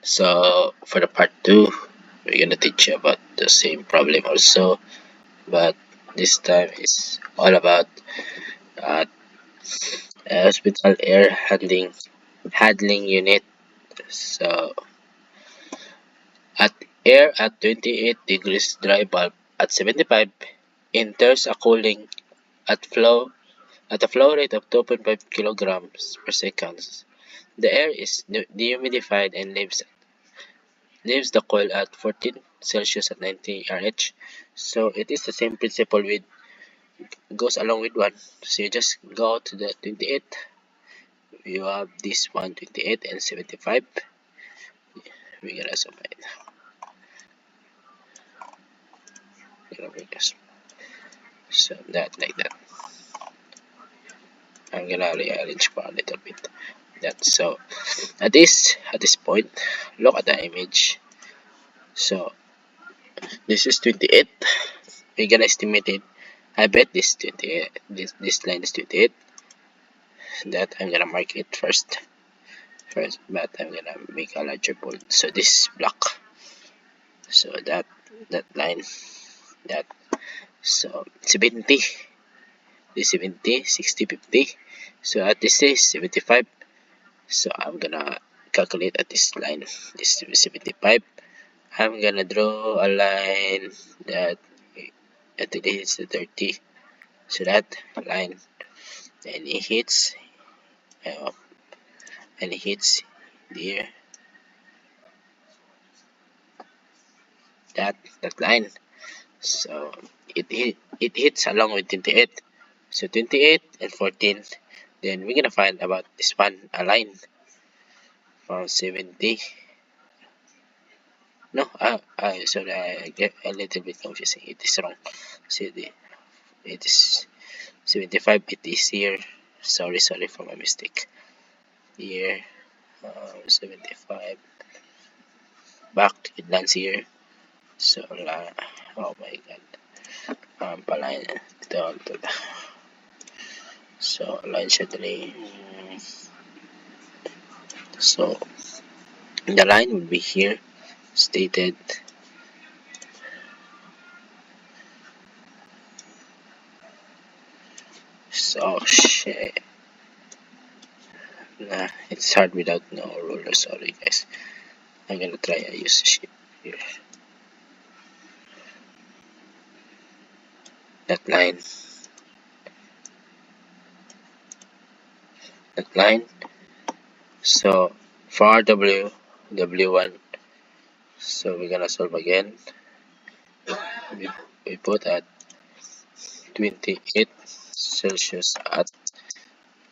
So for the part 2, we're gonna teach you about the same problem also, but this time is all about uh, hospital air handling unit. So at air at 28 degrees dry bulb at 75 enters a cooling at a flow rate of 2.5 kilograms per second. The air is dehumidified and leaves the coil at 14 Celsius at 90 RH. So it is the same principle with goes along with one. So you just go to the 28. You have this one 28 and 75. We're gonna sum it. So that like that. I'm gonna rearrange for a little bit. That so at this point, look at the image. So this is 28. We're gonna estimate it. I bet this 28. This line is 28. That I'm gonna mark it first, but I'm gonna make a larger bold. So this is black. So that line, that so 70, this 70, 60, 50. So at this is 75. So I'm gonna calculate at this line. This is 75. I'm gonna draw a line that at this is the 30. So that line, and it hits uh, and it hits there, that line. So it hits along with 28. So 28 and 14. Then we're gonna find about this one, a line from 70. No, sorry, I get a little bit confusing. It is wrong. See it is 75. It is here. Sorry for my mistake. Here, 75. Back it lands here. So oh my god. Paline ito. So line siya dali. So the line will be here stated. So shit. Nah, it's hard without no ruler. Sorry guys. I'm gonna try use shape here. That line. That line. So for W1. So we're gonna solve again. We put at 28 Celsius at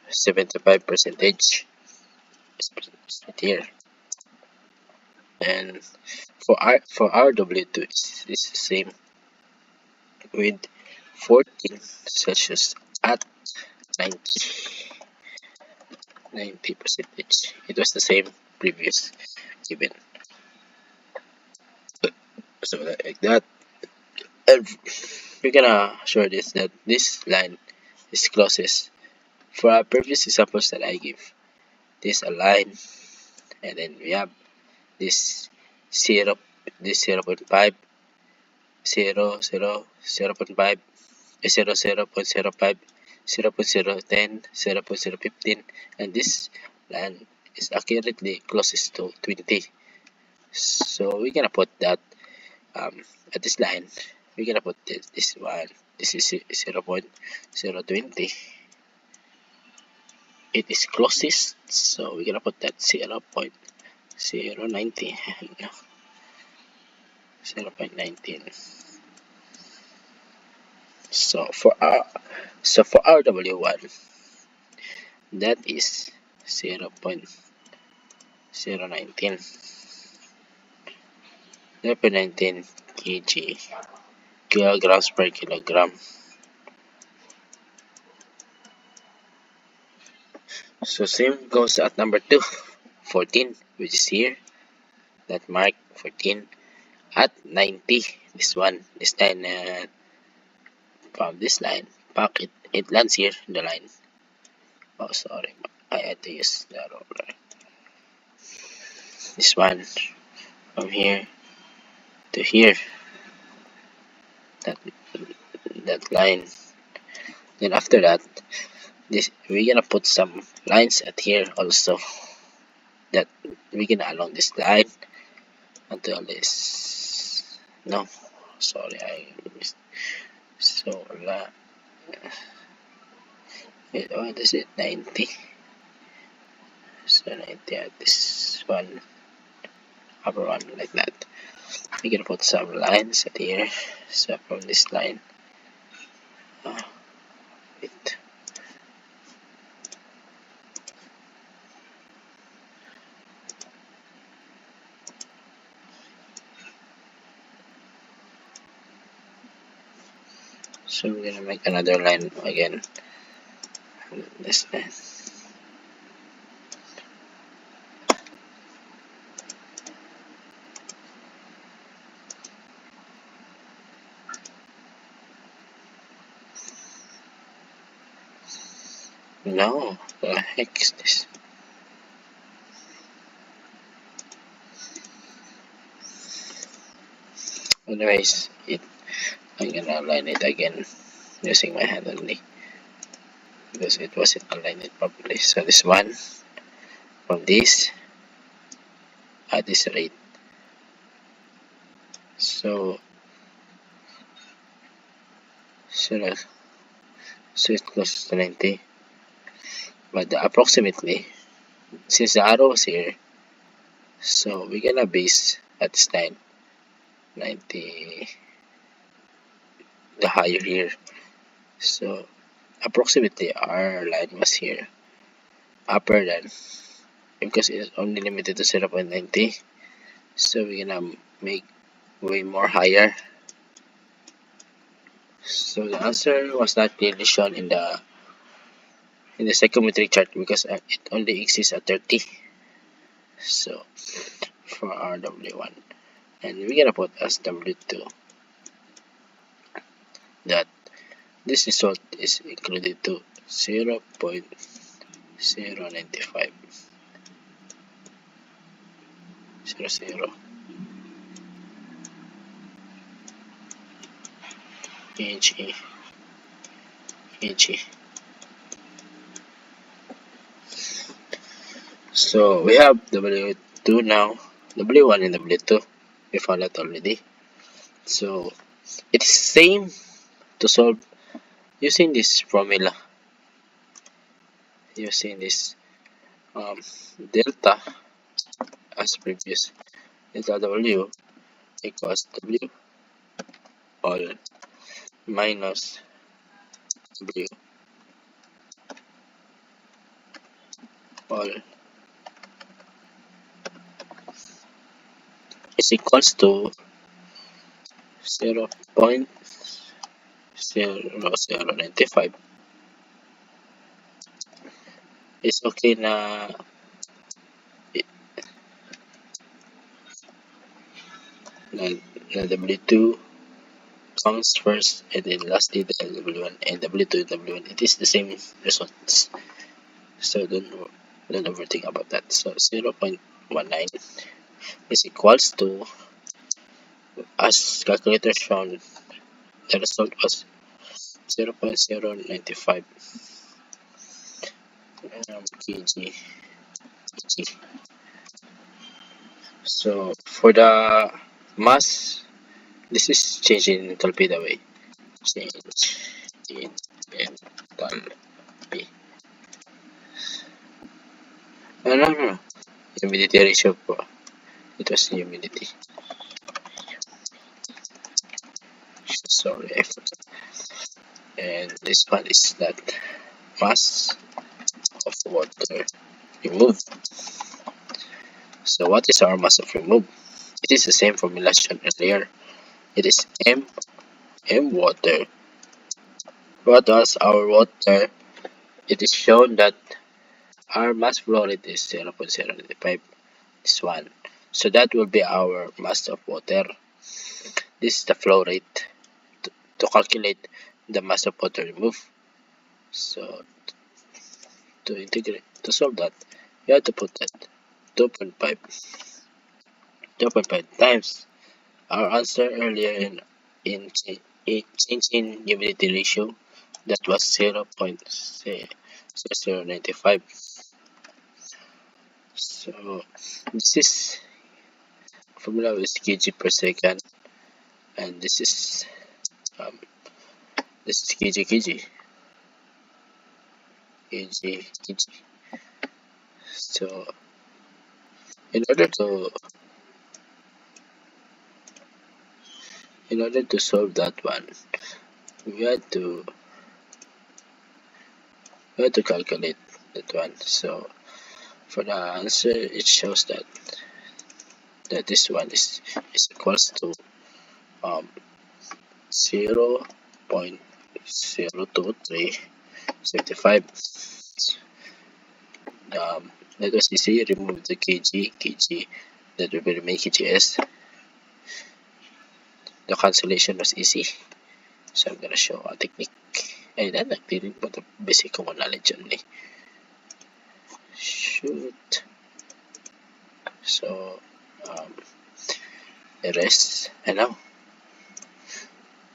75 percentage. Here. And for our W2 is the same with 14 Celsius at 90 percentage. It was the same previous given. So like that, and we're gonna show this that this line is closest. For our previous examples that I give, this a line, and then we have this 0, this 0.5, 0, 0, 0.5, 0, 0.05, 0.010, 0.015, and this line is accurately closest to 20. So we're gonna put that at this line. We're gonna put this one. This is 0.020. It is closest, so we're gonna put that 0.090. 0.19. So for our W1, that is 0.019 kg, kilograms per kilogram. So same goes at number 2, 14, which is here. That mark 14 at 90. This line from this line, back it lands here, the line. Oh, sorry, I had to use the roller. this one from here to here, that that line. Then after that, this we're gonna put some lines at here also, that we're gonna along this line until this. No, sorry, I missed. So what is it, 90? So 90 at this one, upper one, like that. We're gonna put some lines at here. So from this line, wait. So we're gonna make another line again. This line. No, the heck is this? Anyways, I'm gonna align it again using my hand only because it wasn't aligned properly. So this one from this at this rate. So so, so it's close to 90, but approximately, since the arrow was here, so we're gonna base at this line 90, the higher here. So approximately our line was here, upper than, because it's only limited to 0.90. So we're gonna make way more higher. So the answer was not clearly shown in the psychometric chart because it only exists at 30. So for our W1, and we're gonna put as W2 that this result is included to 0.095 00 kg kg. So we have W2 now, W1 and W2. We found that already. So it's same to solve using this formula, using this delta as previous. Delta W equals W all minus W all is equals to 0.0095. It's okay na na, na W2 comes first and then lastly the W1, and W2 and W1, it is the same results. So don't overthink about that. So 0.19 is equals to, as calculator shown, the result was 0.095 kg. So for the mass, this is change in enthalpy the way. Change in enthalpy. No. Humidity ratio po. It was humidity. Sorry, I forgot. And this one is that mass of water removed. So what is our mass of remove? It is the same formula shown earlier. It is M water. What was our water? It is shown that our mass flow rate is 0.095. This one. So that will be our mass of water. This is the flow rate to calculate the mass of water removed. So to solve that, you have to put that 2.5 2.5 times our answer earlier in change in humidity ratio. That was 0.0095. So this is formula is kg per second, and um, this is kg. So in order to solve that one, we had to calculate that one. So for the answer, it shows that this one is equals to um 0.02375. That was easy. Remove the kg. That will remain kgs. The cancellation was easy. So I'm gonna show a technique. Ay, nagtirin mo ito. Basic ko knowledge only. Shoot. So, erase. And now,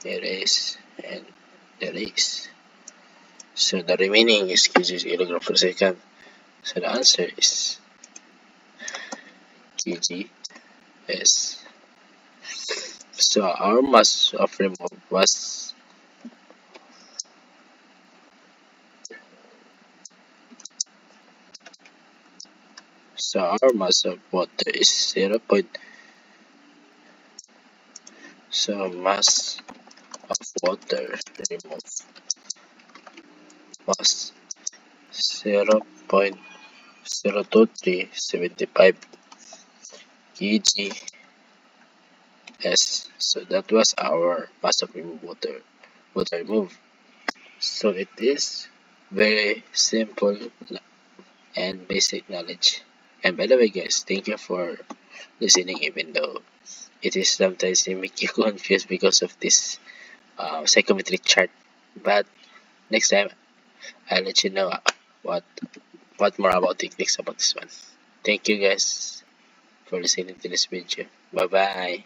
erase and erase. So the remaining is kg per second. So the answer is kgs. So our mass of remove was our mass of water is 0. So mass of water removed was 0.02375 kg S. So that was our mass of remove water removed. So it is very simple and basic knowledge. And by the way guys, thank you for listening, even though it is sometimes make you confused because of this psychometric chart. But next time I'll let you know what more about techniques about this one. Thank you guys for listening to this video. Bye bye.